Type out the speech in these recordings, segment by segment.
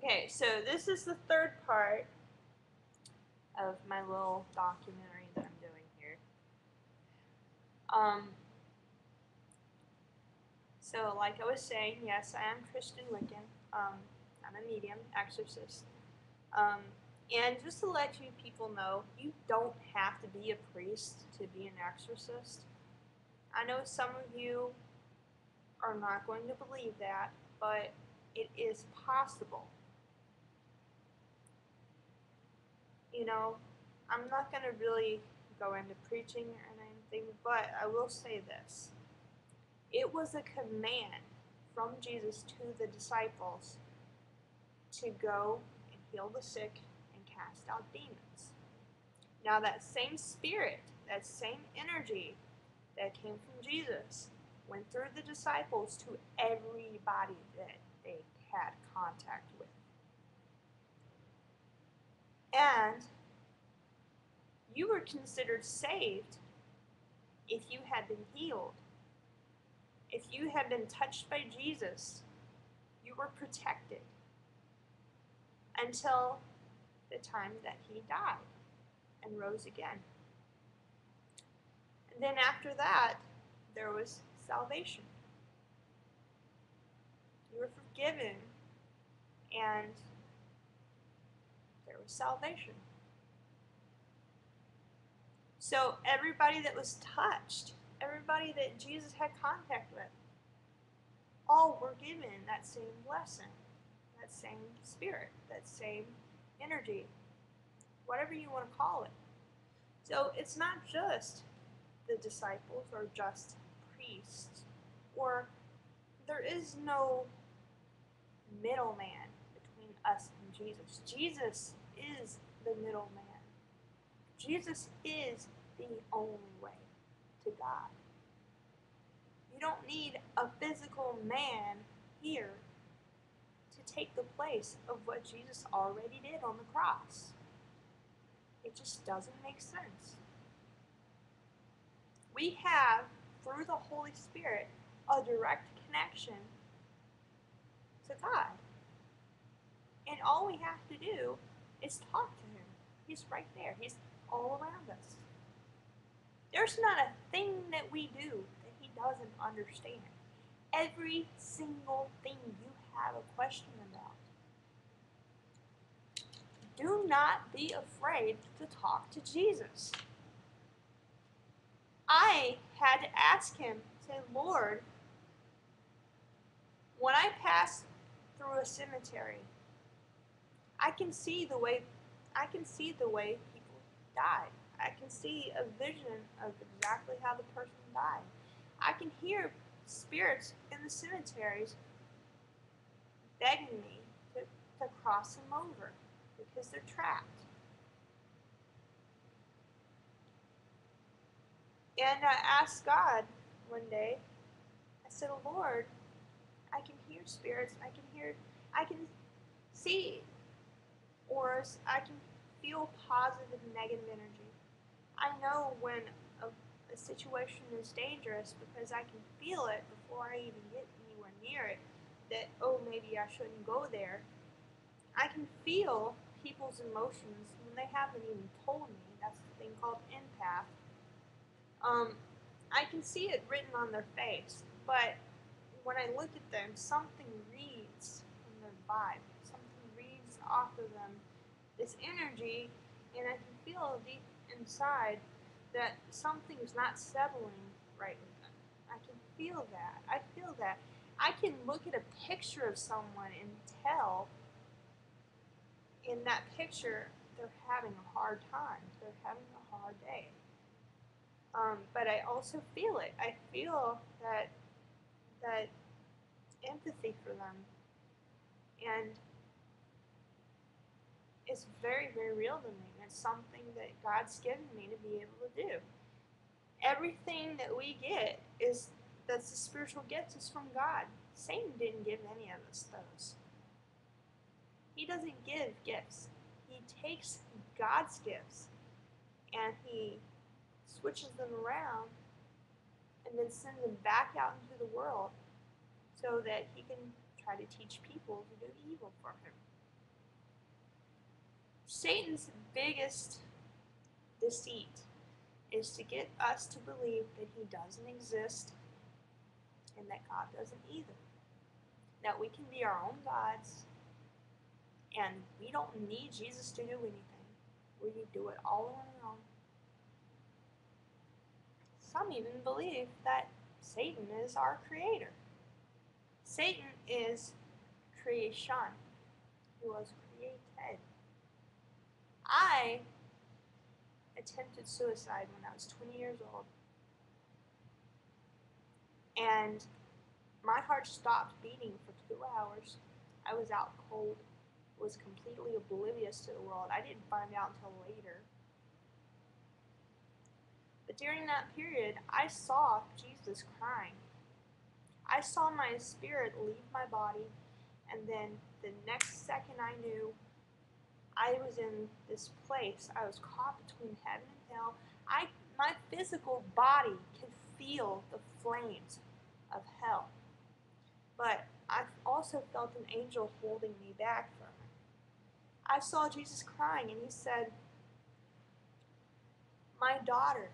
Okay, so this is the third part of my little documentary that I'm doing here. So like I was saying, yes, I am Kristen Lincoln. I'm a medium exorcist. And just to let you people know, you don't have to be a priest to be an exorcist. I know some of you are not going to believe that, but it is possible. You know, I'm not going to really go into preaching or anything, but I will say this. It was a command from Jesus to the disciples to go and heal the sick and cast out demons. Now that same spirit, that same energy that came from Jesus went through the disciples to everybody that they had contact with. And you were considered saved if you had been healed. If you had been touched by Jesus, you were protected until the time that he died and rose again. And then after that, there was salvation. You were forgiven, and there was salvation. So everybody that was touched, everybody that Jesus had contact with, all were given that same blessing, that same spirit, that same energy, whatever you want to call it. So it's not just the disciples or just priests, or there is no middleman between us and Jesus. Jesus is the middleman. Jesus is the only way to God. You don't need a physical man here to take the place of what Jesus already did on the cross. It just doesn't make sense. We have, through the Holy Spirit, a direct connection to God. And all we have to do is talk to him. He's right there. He's all around us. There's not a thing that we do that he doesn't understand. Every single thing you have a question about. Do not be afraid to talk to Jesus. I had to ask him, say, Lord, when I pass through a cemetery, I can see the way people died. I can see a vision of exactly how the person died. I can hear spirits in the cemeteries begging me to cross them over because they're trapped. And I asked God one day, I said, Lord, I can hear spirits, I can see auras, I can feel positive and negative energy. I know when a situation is dangerous because I can feel it before I even get anywhere near it, that, oh, maybe I shouldn't go there. I can feel people's emotions when they haven't even told me. That's the thing called empath. I can see it written on their face, but when I look at them, something reads from their vibe. Something reads off of them, this energy, and I can feel deep inside that something's not settling right with them. I can feel that. I feel that. I can look at a picture of someone and tell in that picture they're having a hard time. They're having a hard day. But I also feel it. I feel that empathy for them, and it's very, very real to me. It's something that God's given me to be able to do. Everything that we get that's the spiritual gifts is from God. Satan didn't give any of us those. He doesn't give gifts. He takes God's gifts and he switches them around and then sends them back out into the world so that he can try to teach people to do evil for him. Satan's biggest deceit is to get us to believe that he doesn't exist and that God doesn't either. That we can be our own gods and we don't need Jesus to do anything. We do it all on our own. Some even believe that Satan is our creator. Satan is creation. He was created. I attempted suicide when I was 20 years old. And my heart stopped beating for 2 hours. I was out cold, was completely oblivious to the world. I didn't find out until later. But during that period, I saw Jesus crying. I saw my spirit leave my body, and then the next second I knew I was in this place. I was caught between heaven and hell. My physical body could feel the flames of hell. But I also felt an angel holding me back from it. I saw Jesus crying, and he said, "My daughter,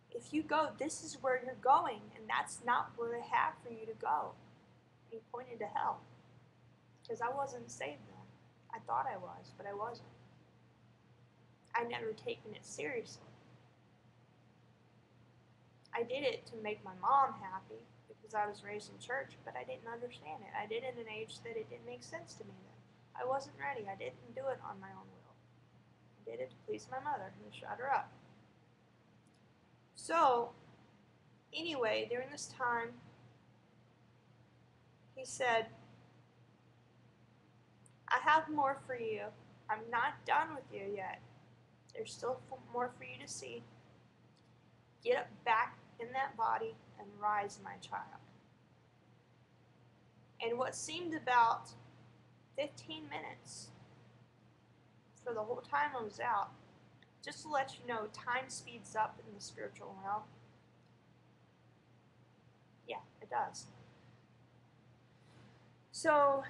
if you go, this is where you're going, and that's not where I have for you to go." And he pointed to hell, because I wasn't saved then. I thought I was, but I wasn't. I'd never taken it seriously. I did it to make my mom happy, because I was raised in church, but I didn't understand it. I did it at an age that it didn't make sense to me then. I wasn't ready. I didn't do it on my own will. I did it to please my mother and shut her up. So, anyway, during this time, he said, "I have more for you. I'm not done with you yet. There's still more for you to see. Get up back in that body and rise, my child." And what seemed about 15 minutes for the whole time I was out, just to let you know, time speeds up in the spiritual realm. Yeah, it does. So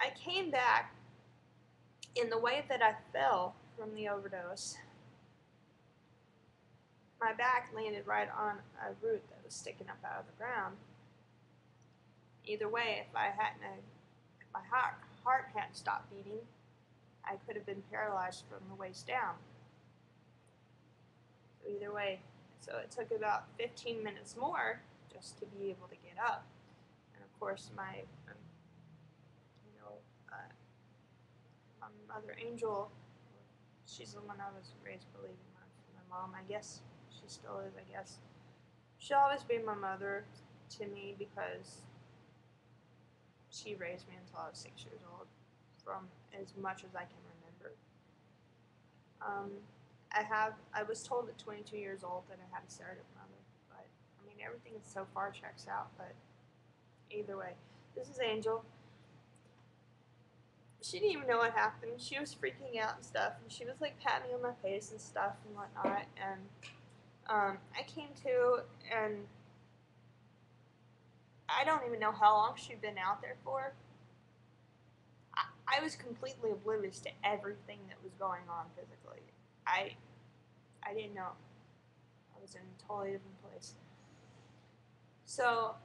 I came back in the way that I fell from the overdose. My back landed right on a root that was sticking up out of the ground. Either way, if my heart hadn't stopped beating, I could have been paralyzed from the waist down. So either way, so it took about 15 minutes more just to be able to get up. And of course, my mother Angel, she's the one I was raised believing. My mom, I guess she still is. I guess she'll always be my mother to me because she raised me until I was 6 years old, from as much as I can remember. I was told at 22 years old that I had a surrogate mother, but I mean everything so far checks out. But either way, this is Angel. She didn't even know what happened. She was freaking out and stuff, and she was like patting me on my face and stuff and whatnot. And I came to, and I don't even know how long she'd been out there for. I was completely oblivious to everything that was going on physically. I didn't know. I was in a totally different place. So,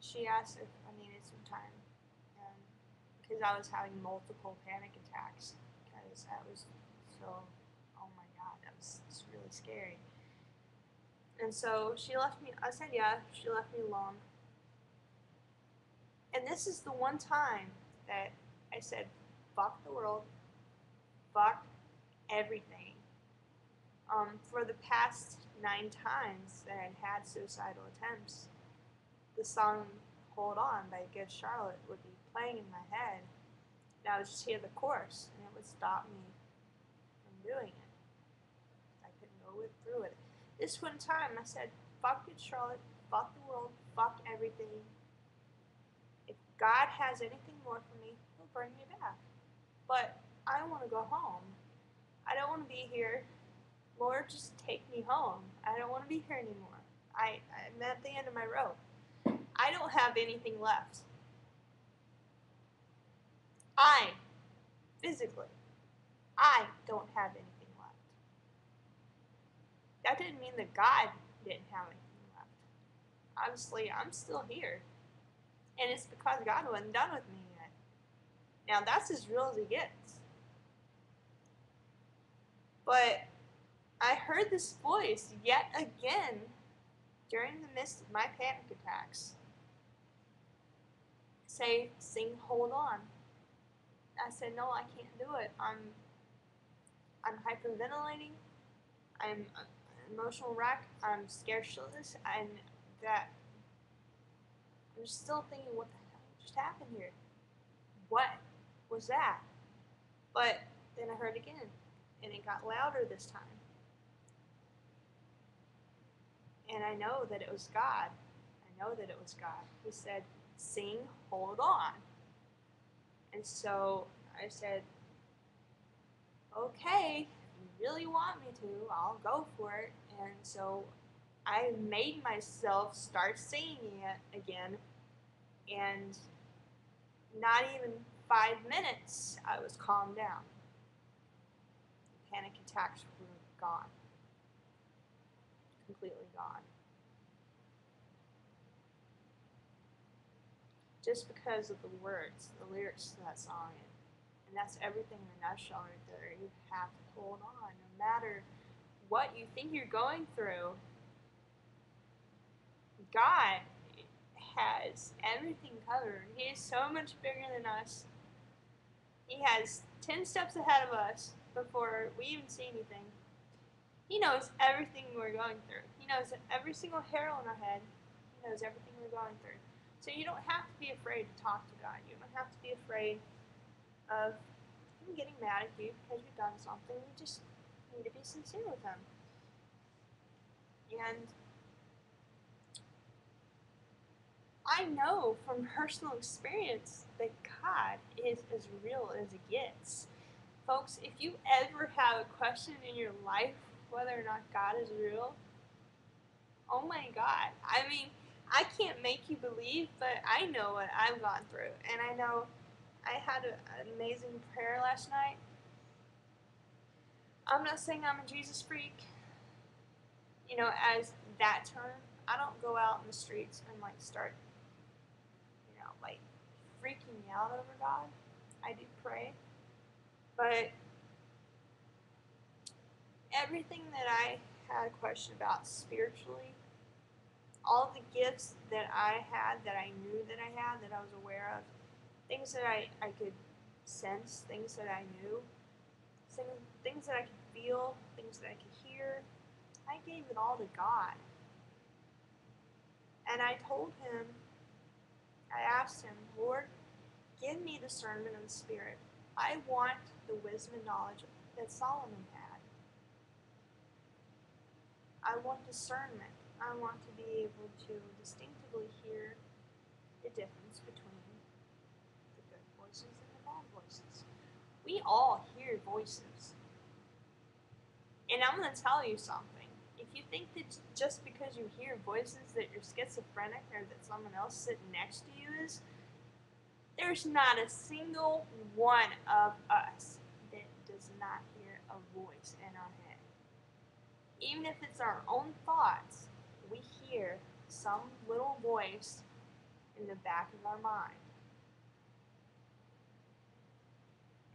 she asked if I needed some time, because I was having multiple panic attacks, because I was so, oh my god, that was really scary. And so she left me, I said yeah, she left me alone. And this is the one time that I said, fuck the world, fuck everything. For the past 9 times that I'd had suicidal attempts, the song Hold On by Good Charlotte would be playing in my head, and I would just hear the chorus, and it would stop me from doing it. I couldn't go through it. This one time I said, fuck Good Charlotte, fuck the world, fuck everything. If God has anything more for me, he'll bring me back. But I want to go home. I don't want to be here. Lord, just take me home. I don't want to be here anymore. I'm at the end of my rope. I don't have anything left. Physically, I don't have anything left. That didn't mean that God didn't have anything left. Obviously, I'm still here. And it's because God wasn't done with me yet. Now, that's as real as it gets. But I heard this voice yet again during the midst of my panic attacks say, sing, hold on. I said, no, I can't do it. I'm hyperventilating. I'm an emotional wreck. I'm scared shitless. And that I'm still thinking, what the hell just happened here? What was that? But then I heard again, and it got louder this time. And I know that it was God. I know that it was God. He said, sing, hold on. And so I said, okay, if you really want me to, I'll go for it. And so I made myself start singing it again. And not even 5 minutes, I was calmed down. The panic attacks were gone. Completely gone. Just because of the words, the lyrics to that song. And that's everything in a nutshell right there. You have to hold on. No matter what you think you're going through, God has everything covered. He is so much bigger than us. He has 10 steps ahead of us before we even see anything. He knows everything we're going through. He knows every single hair on our head. He knows everything we're going through. So you don't have to be afraid to talk to God. You don't have to be afraid of him getting mad at you because you've done something. You just need to be sincere with him. And I know from personal experience that God is as real as it gets. Folks, if you ever have a question in your life whether or not God is real, oh my God. I mean, I can't make you believe, but I know what I've gone through. And I know I had an amazing prayer last night. I'm not saying I'm a Jesus freak, as that term. I don't go out in the streets and start, freaking out over God. I do pray. But everything that I had a question about spiritually, all the gifts that I had, that I knew that I had, that I was aware of, things that I could sense, things that I knew, things that I could feel, things that I could hear, I gave it all to God. And I told him, I asked him, Lord, give me discernment of the Spirit. I want the wisdom and knowledge that Solomon had. I want discernment. I want to be able to distinctively hear the difference between the good voices and the bad voices. We all hear voices. And I'm going to tell you something. If you think that just because you hear voices that you're schizophrenic or that someone else sitting next to you is, there's not a single one of us that does not hear a voice in our head. Even if it's our own thoughts, we hear some little voice in the back of our mind.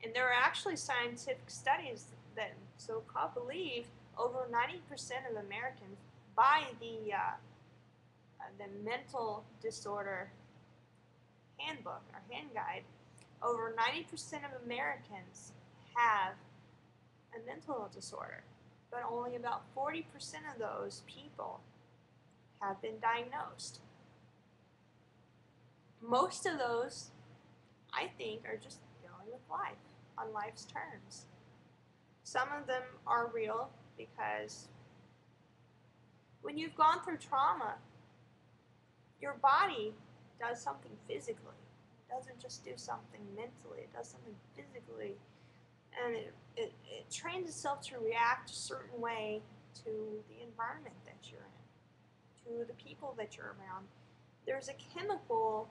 And there are actually scientific studies that so-called believe over 90% of Americans, by the mental disorder handbook or hand guide, over 90% of Americans have a mental disorder, but only about 40% of those people have been diagnosed. Most of those, I think, are just dealing with life on life's terms. Some of them are real because when you've gone through trauma, your body does something physically. It doesn't just do something mentally. It does something physically. And it trains itself to react a certain way to the environment that you're in, to the people that you're around. There's a chemical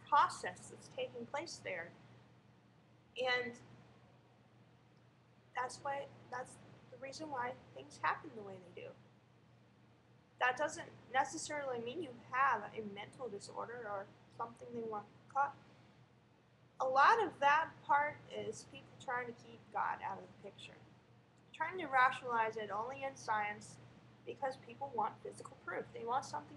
process that's taking place there, and that's the reason why things happen the way they do. That doesn't necessarily mean you have a mental disorder or something they want to call. A lot of that part is people trying to keep God out of the picture, trying to rationalize it only in science because people want physical proof. They want something